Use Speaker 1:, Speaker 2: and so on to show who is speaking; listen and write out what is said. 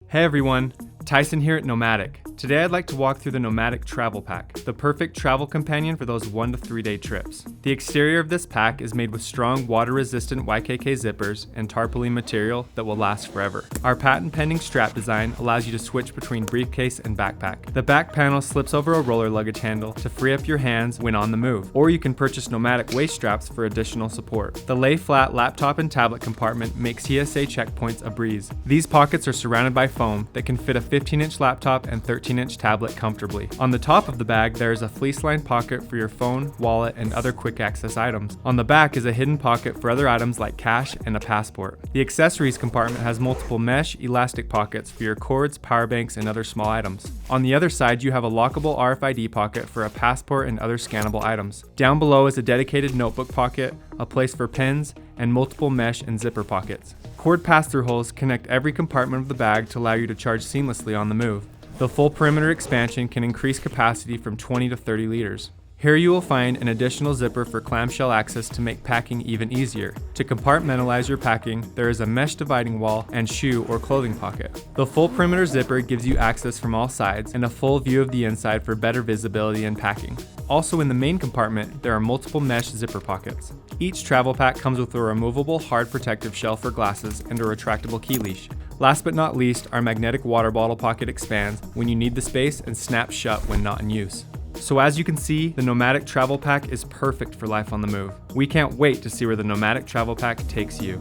Speaker 1: Hey everyone, Tyson here at NOMATIC. Today I'd like to walk through the NOMATIC Travel Pack, the perfect travel companion for those 1 to 3 day trips. The exterior of this pack is made with strong water-resistant YKK zippers and tarpaulin material that will last forever. Our patent-pending strap design allows you to switch between briefcase and backpack. The back panel slips over a roller luggage handle to free up your hands when on the move, or you can purchase NOMATIC waist straps for additional support. The lay-flat laptop and tablet compartment makes TSA checkpoints a breeze. These pockets are surrounded by foam that can fit a 15-inch laptop and 13-inch tablet comfortably. On the top of the bag, there is a fleece-lined pocket for your phone, wallet, and other quick access items. On the back is a hidden pocket for other items like cash and a passport. The accessories compartment has multiple mesh elastic pockets for your cords, power banks, and other small items. On the other side, you have a lockable RFID pocket for a passport and other scannable items. Down below is a dedicated notebook pocket, a place for pens, and multiple mesh and zipper pockets. Cord pass-through holes connect every compartment of the bag to allow you to charge seamlessly on the move. The full perimeter expansion can increase capacity from 20 to 30 liters. Here you will find an additional zipper for clamshell access to make packing even easier. To compartmentalize your packing, there is a mesh dividing wall and shoe or clothing pocket. The full perimeter zipper gives you access from all sides and a full view of the inside for better visibility and packing. Also in the main compartment, there are multiple mesh zipper pockets. Each travel pack comes with a removable hard protective shell for glasses and a retractable key leash. Last but not least, our magnetic water bottle pocket expands when you need the space and snaps shut when not in use. So as you can see, the NOMATIC Travel Pack is perfect for life on the move. We can't wait to see where the NOMATIC Travel Pack takes you.